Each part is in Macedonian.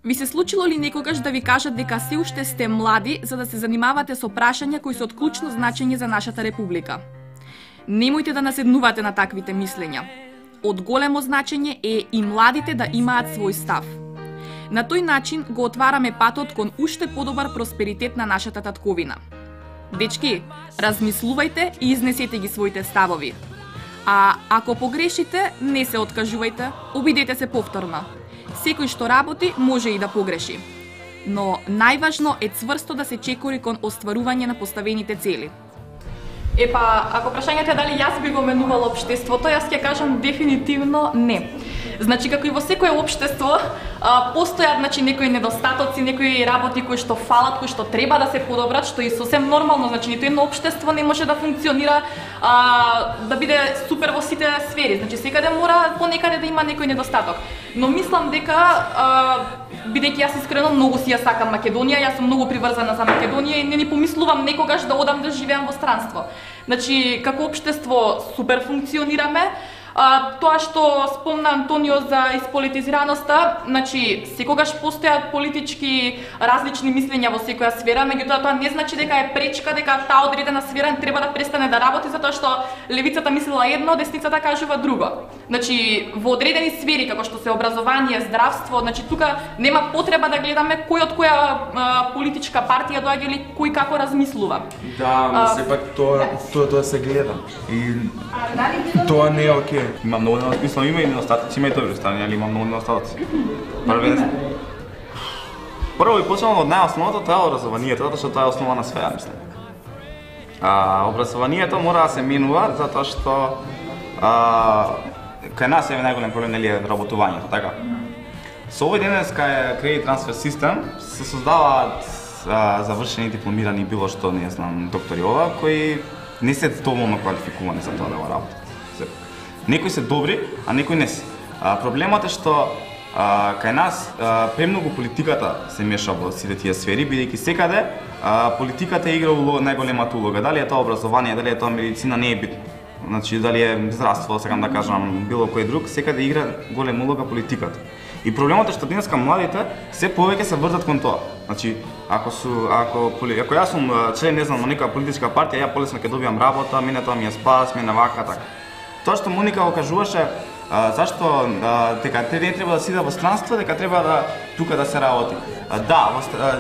Ви се случило ли некогаш да ви кажат дека се уште сте млади за да се занимавате со прашања кои се од клучно значење за нашата република? Немојте да наседнувате на таквите мислења. Од големо значење е и младите да имаат свој став. На тој начин го отвараме патот кон уште подобар просперитет на нашата татковина. Дечки, размислувајте и изнесете ги своите ставови. А ако погрешите, не се откажувајте, обидете се повторно. Секој што работи може и да погреши. Но најважно е цврсто да се чекори кон остварување на поставените цели. Епа, ако прашањето е дали јас би го менувала општеството, јас ќе кажам дефинитивно не. Значи, како и во секое општество, постојат некои недостатоци, некои работи кои што фалат, кои што треба да се подобрат, што е сосем нормално. Значи, нито едно општество не може да функционира, да биде супер во сите сфери. Значи, секаде мора понекаде да има некој недостаток. Но мислам дека, бидејќи јас искрено многу си ја сакам Македонија, јас сум многу приврзана за Македонија и не ни помислувам некогаш да одам да живеам во странство. Значи, како општество супер функционираме. Тоа што спомна Антонио за исполитизираноста, значи секогаш постојат политички различни мислења во секоја сфера, меѓутоа тоа не значи дека е пречка дека таа одредена сфера треба да престане да работи затоа што левицата мислела едно, десницата кажува друго. Значи во одредени сфери како што се образование, здравство, значи тука нема потреба да гледаме кој од која политичка партија доаѓа или кој како размислува. Да, сепак тоа се гледа. И тоа не е окей. Има многу недостатоци, има и недостатоци, има и добри страни, али има многу недостатоци. Прво и почнемо од најосновното, тоа е образованието, затоа што тоа е основа на свеа, мислам. Образованието мора да се менува затоа што кај нас е најголем проблем нели работувањето, така. Со овој денеска кредит трансфер систем се создаваат завршени дипломирани било што, не знам, доктори ова кои не се доволно квалификувани за тоа да го работат. Некои се добри, а некои не се. Проблемот е што кај нас премногу политиката се меша во сите тие сфери, бидејќи секаде политиката игра најголемата улога. Дали е тоа образование, дали е тоа медицина, не е битно. Значи дали е здравство, сакам да кажам, било кој друг, секаде игра голема улога политиката. И проблемот е што денеска младите се повеќе се вртат кон тоа. Значи, ако јас сум член, не знам, на некоја политичка партија, ја полесно ќе добијам работа, мене тоа ми е спас, мене вака, така. Тоа што Моника го кажуваше, зашто дека не треба да се иде во странство, дека треба да тука да се работи. Да,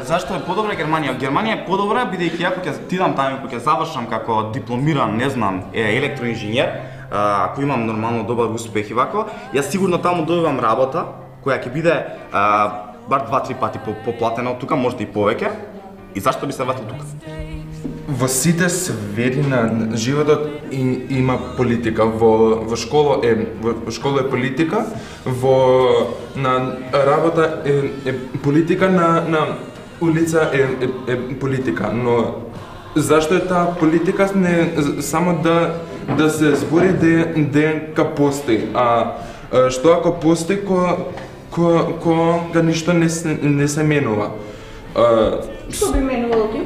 зашто е подобра Германија? Германија е подобра бидејќи ако ќе отидам таму, ако ќе завршам како дипломиран, не знам, електроинженер, ако имам нормално добар успех и вако, јас сигурно таму добивам работа која ќе биде бар 2-3 пати поплатена од тука, можда и повеќе. И зашто би се вратил тука? Во сите сфери на животот има политика. Во школа е политика, на работа е политика, на улица е политика. Но зашто е таа политика не само да се збори дека постои, а што ако постои кога ништо не се менува. Што би менувало ти?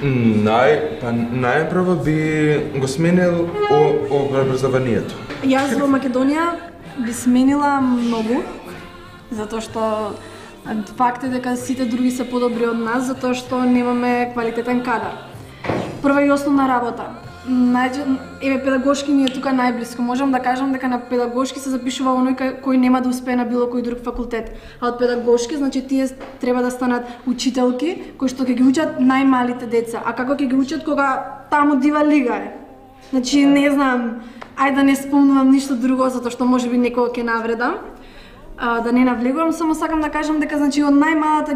Најпрво би го сменил образованието. Јас во Македонија би сменила многу, затоа што факт е дека сите други се подобри од нас, затоа што немаме квалитетен кадар. Прва и основна работа. Педагошки ни е тука најблиско. Можам да кажам дека на педагошки се запишува оној кој нема да успее на било кој друг факултет. А од педагошки, значи тие треба да станат учителки кои што ќе ги учат најмалите деца. А како ќе ги учат кога таму дива лига е? Значи не знам, ајде да не спомнувам ништо друго затоа што можеби некого ќе навредам. Да не навлегувам, само сакам да кажам дека значи од најмалата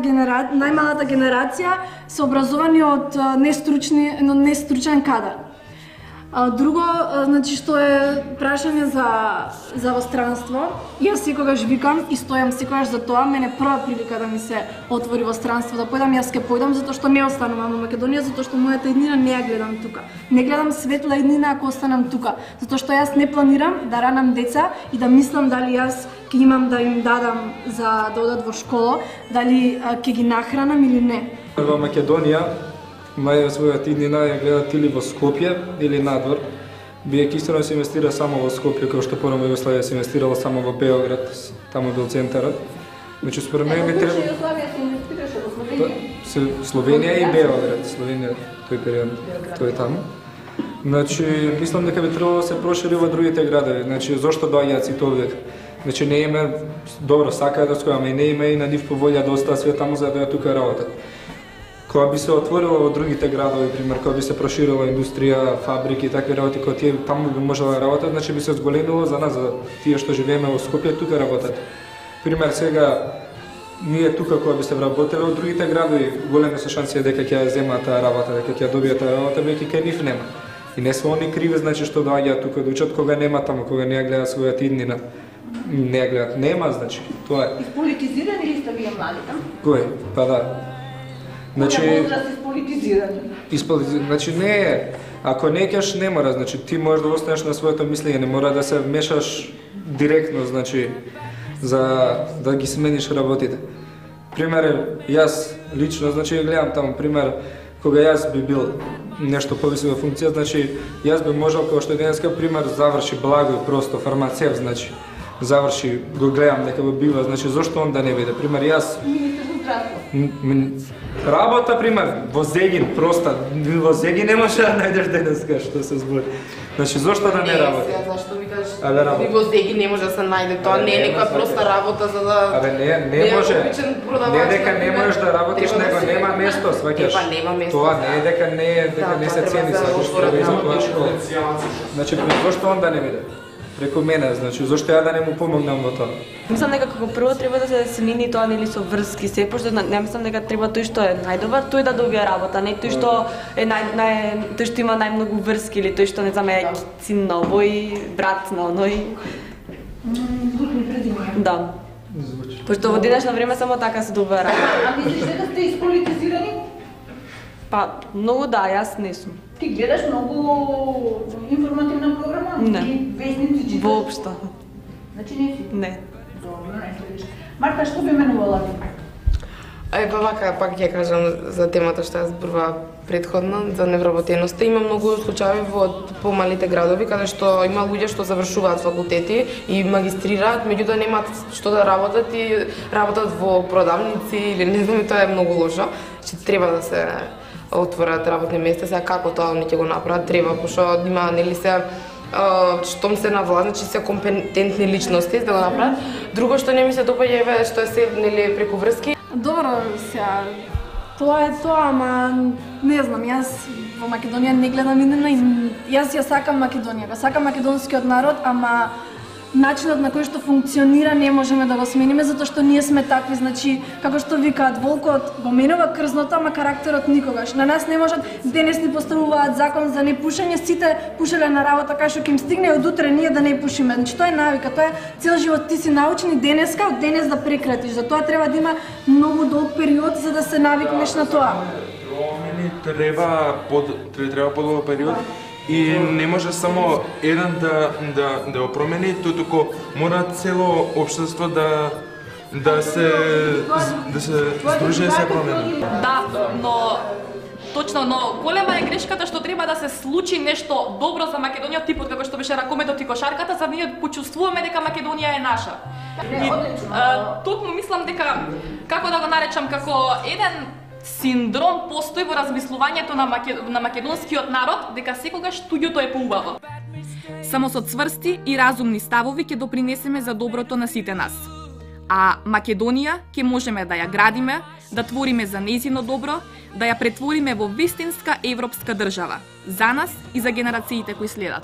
генерација се образовани од нестручен кадар. Друго, значи што е прашање за во странство, јас секогаш викам и стојам секогаш за тоа, мене прва прилика да ми се отвори во странство да појдам, јас ќе појдам затоа што не останувам во Македонија, затоа што мојата еднина не ја гледам тука. Не гледам светла еднина ако останам тука, затоа што јас не планирам да ранам деца и да мислам дали јас ќе имам да им дадам за да одат во школа, дали ќе ги нахранам или не. Во Македонија својата иднина ја гледат или во Скопје или надвор, биејќи истина се инвестира само во Скопје, како што порано Југославија се инвестирала само во Београд, таму бил центарот. Значи според мене би треба Југославија се инвестираше во Словенија. Словенија и Београд, Словенија тој период, тој е таму. Значи мислам дека би требало да се прошири во другите градови. Значи зошто доаѓаат сите овде? Значи не име добро сакаат да скојаме и не име и на нив по волја да остаат све таму за да ја тука работат. Кога би се отворило во другите градови, пример, кога би се проширила индустрија, фабрики и такви работи, кои тие таму би можело да работат, значи би се зголемило за нас, за тие што живееме во Скопје, тука работат. Пример, сега ние тука кога би се вработеле во другите градови, големи се шанси дека ќе ја земаат таа работа, дека ќе ја добијат таа работа, веќе кај нив нема. И не се они криви, значи што доаѓаат тука да учат кога нема таму, кога не ја гледаат својата иднина. Не ја гледаат, нема, значи, тоа е. Ispolitizirani li ste vi mladi tam? Кој? Па да. Значи, возраст ispolitizirani. Значи не е, ако не кеш не мора, значи ти можеш да останеш на своето мислење, не мора да се вмешаш директно, значи за да ги смениш работите. Пример, јас лично, значи гледам таму, пример, кога јас би бил нешто повисока функција, значи јас би можел како што денеска пример заврши Благој просто фармацевт, значи заврши, го гледам дека го бива, значи зошто он да не биде? Пример јас работа, пример, во Зегин, просто, во Зегин не може да најдеш денеска што се збори. Значи, зошто да не работи? Зашто викаш, да работи. во Зегин не може да се најде, тоа не е некоја проста работа за да... Абе, не може, не дека не можеш да работиш, него нема место, сваќаш. Нема место. Тоа не е дека не се цени, сваќаш, што е за тоа школа. Значи, зошто он да не биде? Преку мене, значи, зошто ја да не му помогнам во тоа? Мислам дека како прво треба да се смени тоа нели со врски се, пошто не мислам дека треба тој што е најдобар, тој да добие работа, не тој што е тој што има најмногу врски или тој што не знам е син на овој, брат на оној. Да. Пошто во денешно време само така се добива работа. А мислиш дека сте ispolitizirani? Па, многу да, јас не сум. Ти гледаш многу информативна програма? Не. Весници читаш? Воопшто. Значи не си? Не. Добро, не следиш. Марта, што би менувала ти? Па вака, пак ќе кажам за темата што ја зборува предходно, за невработеноста. Има многу случаи во помалите градови, каде што има луѓе што завршуваат факултети и магистрираат, меѓутоа немаат што да работат и работат во продавници или не знам, тоа е многу лошо. Че треба да се отворат работни места, сега како тоа они ќе го направат, треба, пошто има, нели се, штом се на власт, значи се компетентни личности да го направат. Друго што не ми се допаѓа е што е се, нели, преку врски. Добро, сега, тоа е тоа, ама не знам, јас во Македонија не гледам иднина и јас ја сакам Македонија, го сакам македонскиот народ, ама начинот на кој што функционира не можеме да го смениме затоа што ние сме такви, значи како што викаат волкот го менува крзното, ама карактерот никогаш. На нас не можат, денес ни поставуваат закон за непушење, сите пушеле на работа кај што ќе им стигне од утре ние да не пушиме. Значи тоа е навика, тоа е цел живот ти си научен и денеска, од денес да прекратиш. Затоа треба да има многу долг период за да се навикнеш на тоа. Промени треба подолг период. И не може само еден да го промени, туку мора цело општество да се здружи и се промени. Да, но точно, но голема е грешката што треба да се случи нешто добро за Македонија, типот како што беше ракометот и кошарката, за да ние почувствуваме дека Македонија е наша. И токму мислам дека, како да го наречам, како еден синдром постои во размислувањето на македонскиот народ дека секогаш туѓото е поубаво. Само со цврсти и разумни ставови ќе допринесеме за доброто на сите нас. А Македонија ќе можеме да ја градиме, да твориме за нејзино добро, да ја претвориме во вистинска европска држава, за нас и за генерациите кои следат.